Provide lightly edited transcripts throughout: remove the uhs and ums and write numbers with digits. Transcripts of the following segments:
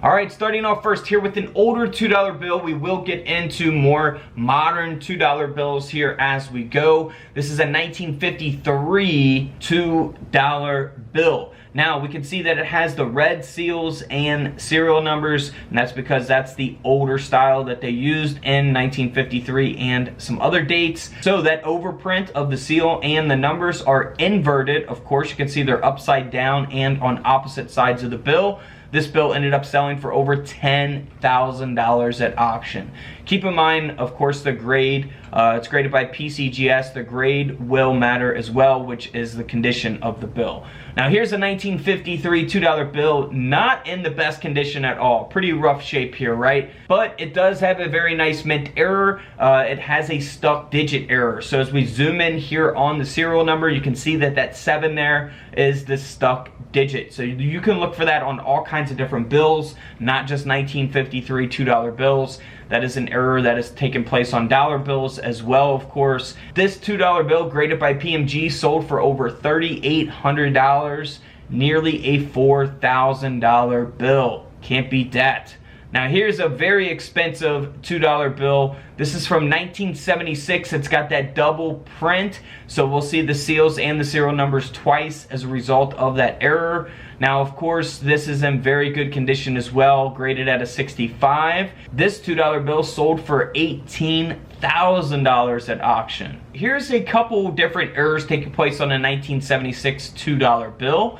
Alright, starting off first here with an older $2 bill. We will get into more modern $2 bills here as we go. This is a 1953 $2 bill. Now we can see that it has the red seals and serial numbers, and that's because that's the older style that they used in 1953 and some other dates. So that overprint of the seal and the numbers are inverted. Of course, you can see they're upside down and on opposite sides of the bill. This bill ended up selling for over $10,000 at auction. Keep in mind, of course, the grade. It's graded by PCGS. The grade will matter as well, which is the condition of the bill. Now here's a 1953 $2 bill, not in the best condition at all. Pretty rough shape here, right? But it does have a very nice mint error. It has a stuck digit error. So as we zoom in here on the serial number, you can see that that 7 there is the stuck digit. So you can look for that on all kinds of different bills, not just 1953 $2 bills. That is an error that has taken place on dollar bills as well, of course. This $2 bill, graded by PMG, sold for over $3,800, nearly a $4,000 bill. Can't beat that. Now here's a very expensive $2 bill. This is from 1976. It's got that double print, so we'll see the seals and the serial numbers twice as a result of that error. Now, of course, this is in very good condition as well, graded at a 65. This $2 bill sold for $18,000 at auction. Here's a couple different errors taking place on a 1976 $2 bill.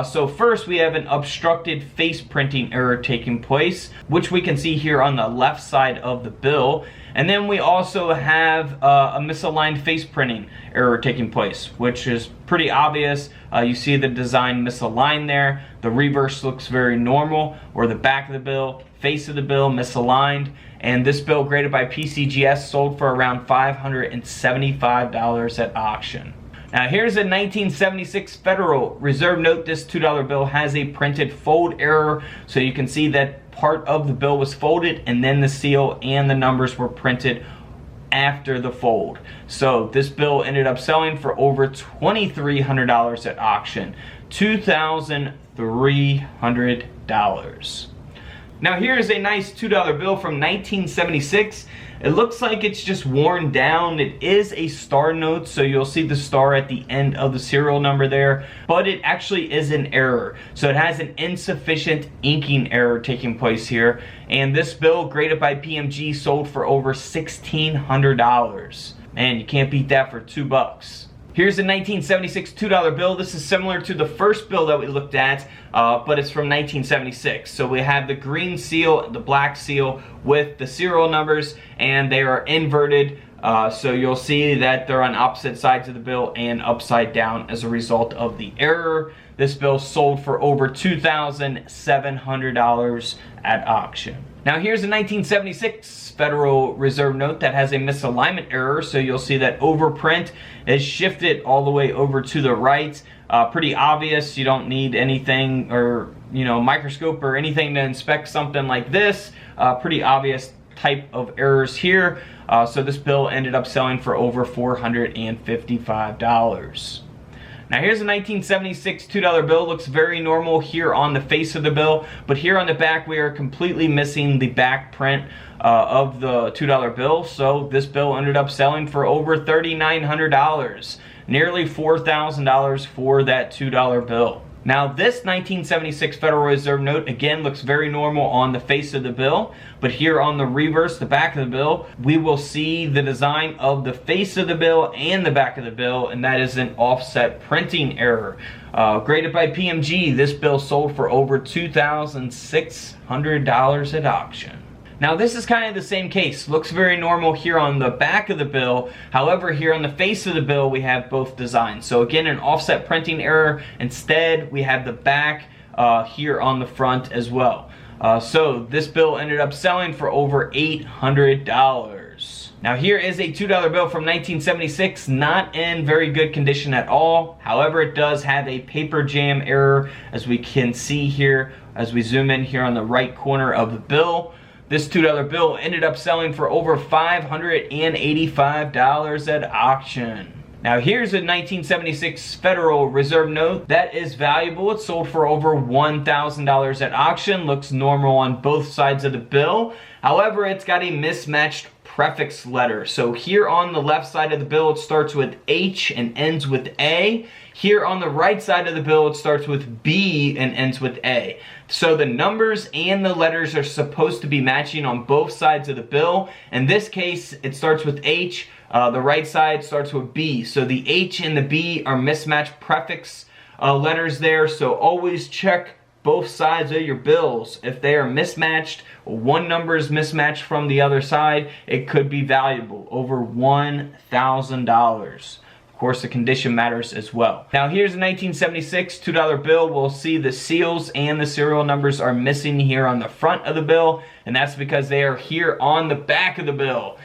So first we have an obstructed face printing error taking place, which we can see here on the left side of the bill. And then we also have a misaligned face printing error taking place, which is pretty obvious. You see the design misaligned there. The reverse looks very normal, or the back of the bill, face of the bill misaligned. And this bill, graded by PCGS, sold for around $575 at auction. Now here's a 1976 Federal Reserve note. This $2 bill has a printed fold error, so you can see that part of the bill was folded and then the seal and the numbers were printed after the fold. So this bill ended up selling for over $2,300 at auction. $2,300. Now here is a nice $2 bill from 1976. It looks like it's just worn down. It is a star note, so you'll see the star at the end of the serial number there, but it actually is an error. So it has an insufficient inking error taking place here, and this bill, graded by PMG, sold for over $1,600. Man, you can't beat that for $2. Here's a 1976 $2 bill. This is similar to the first bill that we looked at, but it's from 1976. So we have the green seal, the black seal with the serial numbers, and they are inverted. So you'll see that they're on opposite sides of the bill and upside down as a result of the error. This bill sold for over $2,700 at auction. Now here's a 1976 Federal Reserve note that has a misalignment error, so you'll see that overprint is shifted all the way over to the right. Pretty obvious. You don't need anything or microscope or anything to inspect something like this. Pretty obvious type of errors here. So this bill ended up selling for over $455. Now here's a 1976 $2 bill. Looks very normal here on the face of the bill, but here on the back we are completely missing the back print of the $2 bill. So this bill ended up selling for over $3,900, nearly $4,000 for that $2 bill. Now this 1976 Federal Reserve note again looks very normal on the face of the bill, but here on the reverse, the back of the bill, we will see the design of the face of the bill and the back of the bill, and that is an offset printing error. Graded by PMG, this bill sold for over $2,600 at auction. Now this is kind of the same case. Looks very normal here on the back of the bill. However, here on the face of the bill we have both designs. So again, an offset printing error. Instead, we have the back here on the front as well. So this bill ended up selling for over $800. Now here is a $2 bill from 1976, not in very good condition at all. However, it does have a paper jam error, as we can see here as we zoom in here on the right corner of the bill. This $2 bill ended up selling for over $585 at auction. Now here's a 1976 Federal Reserve note that is valuable. It's sold for over $1,000 at auction. Looks normal on both sides of the bill. However, it's got a mismatched prefix letter. So here on the left side of the bill, it starts with H and ends with A. Here on the right side of the bill, it starts with B and ends with A. So the numbers and the letters are supposed to be matching on both sides of the bill. In this case, it starts with H. The right side starts with B. So the H and the B are mismatched prefix letters there. So always check both sides of your bills. If they are mismatched, one number is mismatched from the other side, it could be valuable, over $1,000. Of course, the condition matters as well. Now here's a 1976 $2 bill. We'll see the seals and the serial numbers are missing here on the front of the bill, and that's because they are here on the back of the bill.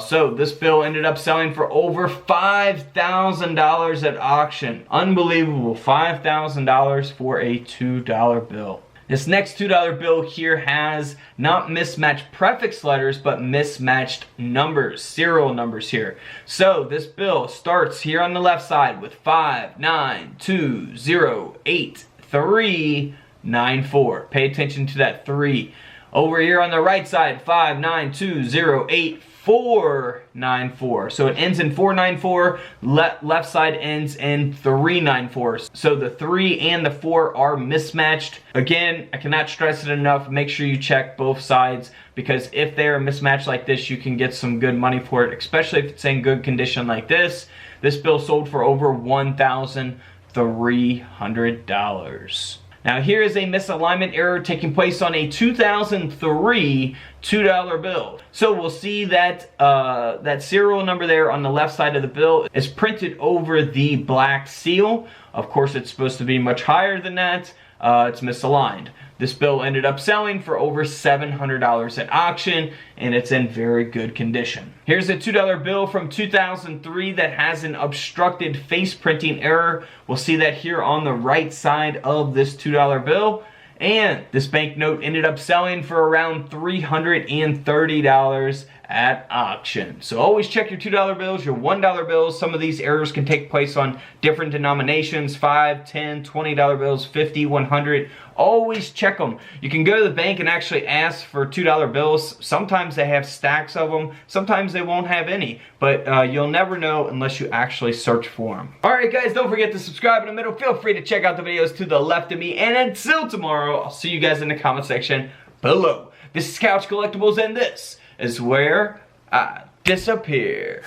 So this bill ended up selling for over $5,000 at auction. Unbelievable, $5,000 for a $2 bill. This next $2 bill here has not mismatched prefix letters, but mismatched numbers, serial numbers here. So this bill starts here on the left side with 59208394. Pay attention to that 3. Over here on the right side, 59208494. So it ends in 494, left side ends in 394. So the 3 and the 4 are mismatched. Again, I cannot stress it enough, make sure you check both sides, because if they are mismatched like this, you can get some good money for it, especially if it's in good condition like this. This bill sold for over $1,300. Now here is a misalignment error taking place on a 2003 $2 bill. So we'll see that that serial number there on the left side of the bill is printed over the black seal. Of course, it's supposed to be much higher than that. It's misaligned. This bill ended up selling for over $700 at auction, and it's in very good condition. Here's a $2 bill from 2003 that has an obstructed face printing error. We'll see that here on the right side of this $2 bill. And this banknote ended up selling for around $330 at auction. So always check your $2 bills, your $1 bills. Some of these errors can take place on different denominations, $5, $10, $20 bills, $50, $100. Always check them. You can go to the bank and actually ask for $2 bills. Sometimes they have stacks of them. Sometimes they won't have any. But you'll never know unless you actually search for them. Alright guys, don't forget to subscribe in the middle. Feel free to check out the videos to the left of me. And until tomorrow, I'll see you guys in the comment section below. This is Couch Collectibles, and this is where I disappear.